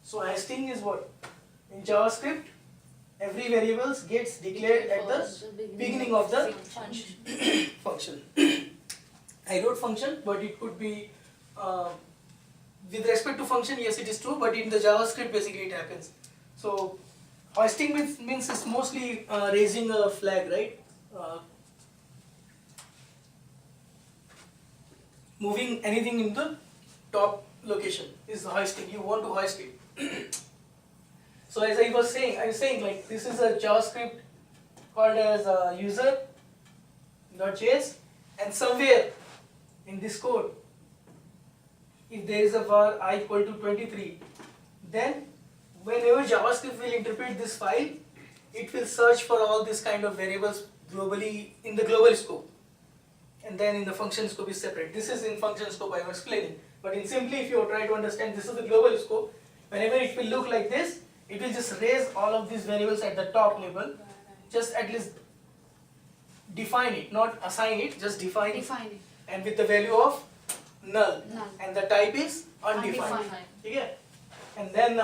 So hoisting is what? In JavaScript, every variable gets declared at the beginning of the function. I wrote function, but it could be with respect to function, yes, it is true, but in the JavaScript, basically it happens. So hoisting means it's mostly raising a flag, right? Moving anything in the top location is hoisting. You want to hoist it. So as I was saying like this is a JavaScript called as user.js, and somewhere in this code, if there is a var I equal to 23, then whenever JavaScript will interpret this file, it will search for all these kind of variables globally in the global scope, and then in the function scope is separate. This is in function scope I was explaining, but in simply if you try to understand, this is the global scope. Whenever it will look like this, it will just raise all of these variables at the top level, just at least define it, not assign it, just define it, and with the value of null, and the type is undefined. Okay? And then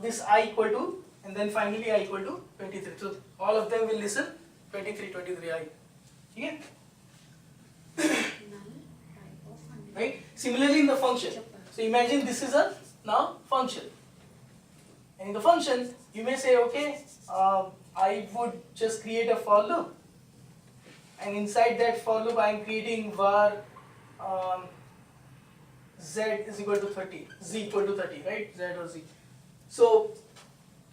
this I equal to, and then finally I equal to 23. So all of them will listen 23 I. Okay? Right? Similarly in the function. So imagine this is a now function. And in the function, you may say, okay, I would just create a for loop. And inside that for loop, I am creating var z is equal to 30, z equal to 30, right? Z or z. So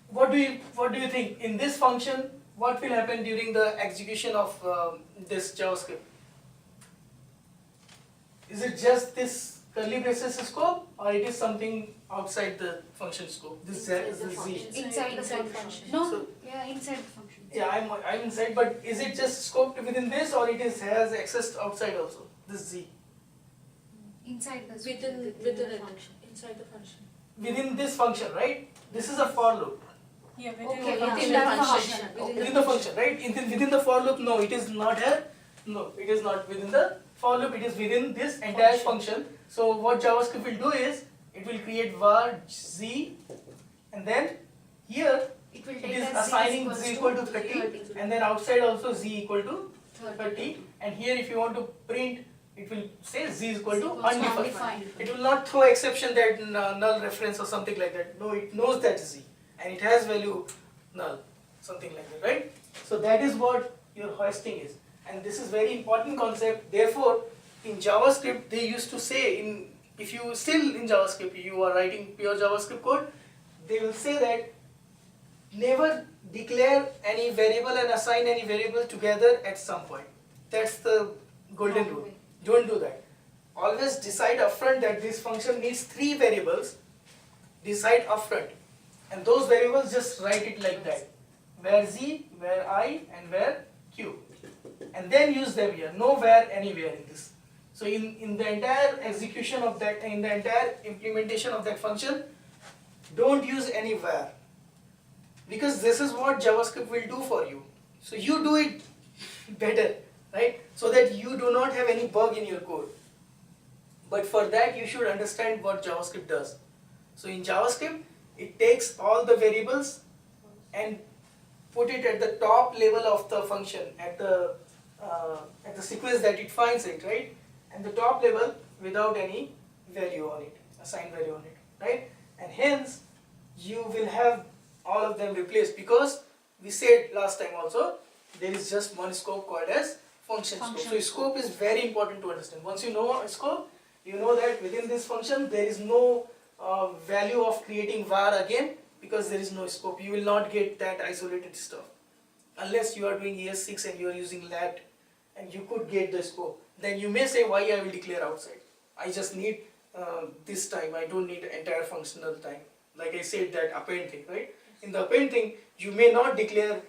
what do you think in this function? What will happen during the execution of this JavaScript? Is it just this curly braces scope, or it is something outside the function scope? This z is the z. Inside the function. No, so, yeah, inside the function. Yeah, I'm inside, but is it just scoped within this, or it is has access outside also? This z. Inside the within the function. Inside the function. Within this function, right? This is a for loop. Yeah, within the function. Within the function, right? Within the for loop, no, it is not here. No, it is not within the for loop. It is within this entire function. So what JavaScript will do is it will create var z, and then here it is assigning z equal to 30, and then outside also z equal to 30, and here if you want to print, it will say z is equal to undefined. It will not throw exception that null reference or something like that. No, it knows that z, and it has value null, something like that, right? So that is what your hoisting is, and this is very important concept. Therefore, in JavaScript they used to say, if you still in JavaScript you are writing pure JavaScript code, they will say that never declare any variable and assign any variable together at some point. That's the golden rule. Don't do that. Always decide upfront that this function needs 3 variables. Decide upfront, and those variables just write it like that: where z, where I, and where q, and then use them here. No where anywhere in this. So in the entire execution of that, in the entire implementation of that function, don't use any where, because this is what JavaScript will do for you. So you do it better, right? So that you do not have any bug in your code. But for that you should understand what JavaScript does. So in JavaScript, it takes all the variables and put it at the top level of the function, at the sequence that it finds it, right? And the top level without any value on it, assigned value on it, right? And hence you will have all of them replaced, because we said last time also there is just one scope called as function scope. So scope is very important to understand. Once you know a scope, you know that within this function there is no value of creating var again, because there is no scope. You will not get that isolated stuff unless you are doing ES6 and you are using lat, and you could get the scope. Then you may say, why I will declare outside? I just need this time. I don't need entire functional time. Like I said, that append thing, right? In the append thing, you may not declare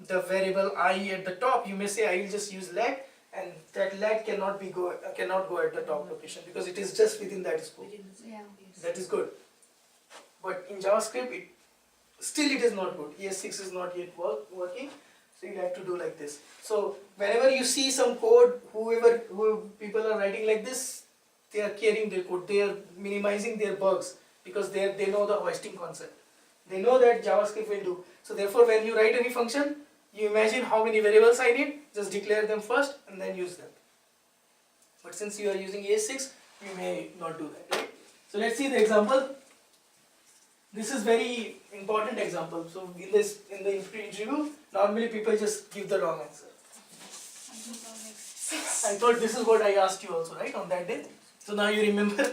the variable I at the top. You may say, I will just use lat, and that lat cannot go at the top location, because it is just within that scope. Yeah. That is good. But in JavaScript, it is not good. ES6 is not yet working. So you have to do like this. So whenever you see some code, who people are writing like this, they are carrying their code. They are minimizing their bugs, because they know the hoisting concept. They know that JavaScript will do. So therefore, when you write any function, you imagine how many variables I need, just declare them first and then use them. But since you are using AS6, you may not do that, right? So let's see the example. This is very important example. So in the interview, normally people just give the wrong answer. I thought this is what I asked you also, right, on that day. So now you remember.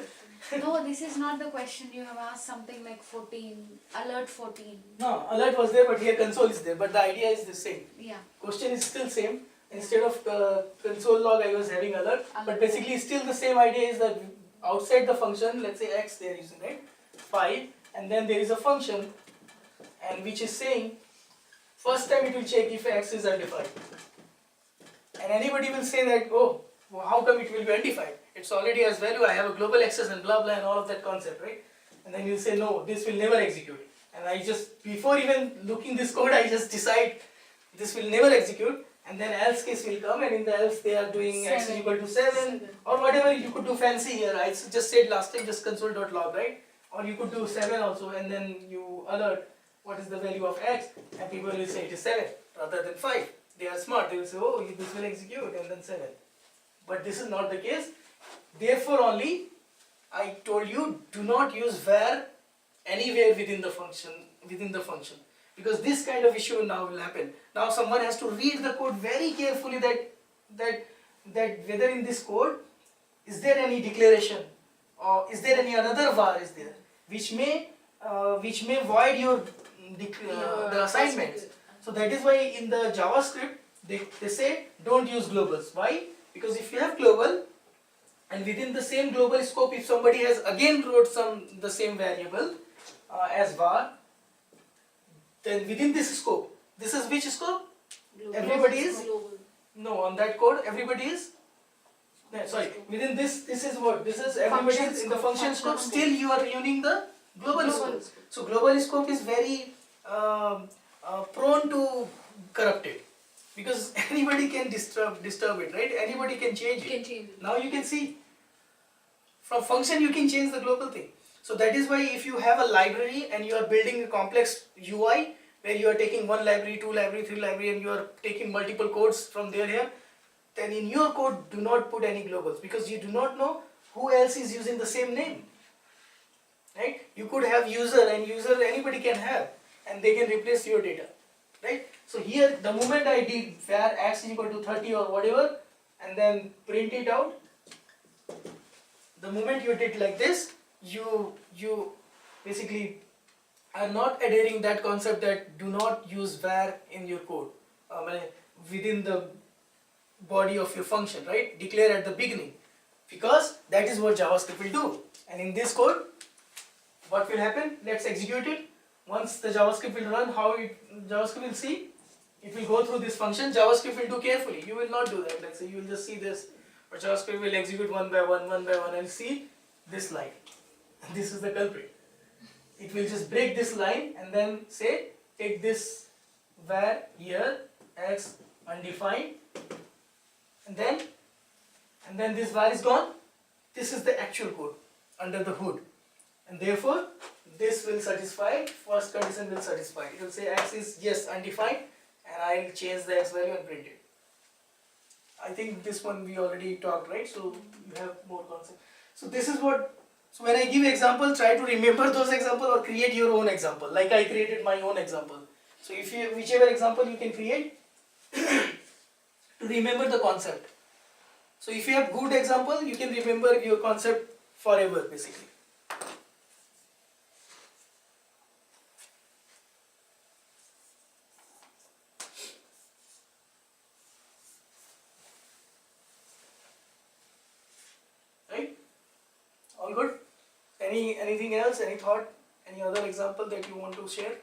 No, this is not the question. You have asked something like 14, alert 14. No, alert was there, but here console is there. But the idea is the same. Yeah. Question is still same. Instead of console log, I was having alert. But basically, still the same idea is that outside the function, let's say x there is, right, 5, and then there is a function, and which is saying, first time it will check if x is undefined. And anybody will say that, oh, well, how come it will be undefined? It's already as value, I have a global access and blah blah and all of that concept, right? And then you say, no, this will never execute. And I just, before even looking this code, I just decide this will never execute, and then else case will come, and in the else they are doing x is equal to 7, or whatever you could do fancy here. I just said last time, just console.log, right? Or you could do 7 also, and then you alert what is the value of x, and people will say it is 7 rather than 5. They are smart, they will say, oh, this will execute, and then 7. But this is not the case. Therefore only, I told you, do not use var anywhere within the function, because this kind of issue now will happen. Now someone has to read the code very carefully that whether in this code, is there any declaration, or is there any another var is there, which may void your the assignments. So that is why in the JavaScript, they say don't use globals. Why? Because if you have global, and within the same global scope, if somebody has again wrote the same variable as var, then within this scope, this is which scope? Global. Everybody is? Global. No, on that code, everybody is? No, sorry, within this is what? This is everybody is in the function scope, still you are using the global scope. So global scope is very prone to corrupted, because anybody can disturb it, right? Anybody can change it. Now you can see, from function you can change the global thing. So that is why if you have a library and you are building a complex UI, where you are taking one library, two library, three library, and you are taking multiple codes from there here, then in your code do not put any globals, because you do not know who else is using the same name, right? You could have user, and user anybody can have, and they can replace your data, right? So here the moment I did var x is equal to 30 or whatever, and then print it out, the moment you did like this, you basically are not adhering that concept that do not use var in your code within the body of your function, right? Declare at the beginning, because that is what JavaScript will do. And in this code, what will happen? Let's execute it. Once the JavaScript will run, JavaScript will see, it will go through this function. JavaScript will do carefully. You will not do that. Let's say you will just see this, but JavaScript will execute one by one, and see this line. And this is the culprit. It will just break this line and then say, take this var here, x undefined, and then this var is gone. This is the actual code under the hood, and therefore this will satisfy, first condition will satisfy. It will say x is yes undefined, and I will change the x value and print it. I think this one we already talked, right? So you have more concept. So this is what, so when I give example, try to remember those examples or create your own example, like I created my own example. So if you, whichever example you can create to remember the concept. So if you have good example, you can remember your concept forever basically. Right? All good? Anything else? Any thought? Any other example that you want to share?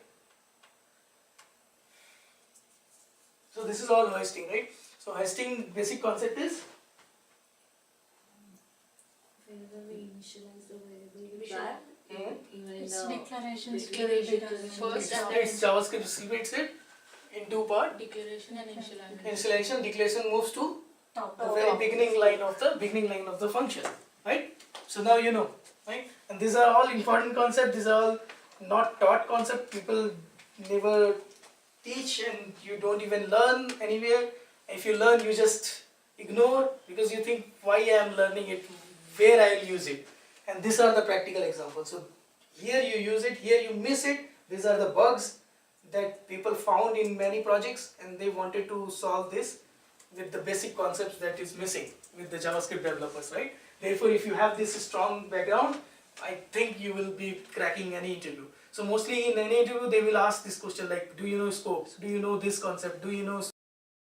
So this is all hoisting, right? So hoisting basic concept is, Whenever we initialize the variable with var, even in It's the declarations. first it's JavaScript splits it in two parts. declaration and initialization. Initialization, declaration moves to Top. the very beginning line of the function, right? So now you know, right? And these are all important concepts. These are all not taught concept. People never teach, and you don't even learn anywhere. If you learn, you just ignore because you think, why I am learning it, where I will use it. And these are the practical examples. So here you use it, here you miss it. These are the bugs that people found in many projects, and they wanted to solve this with the basic concepts that is missing with the JavaScript developers, right? Therefore, if you have this strong background, I think you will be cracking any interview. So mostly in any interview, they will ask this question like, do you know scopes? Do you know this concept? Do you know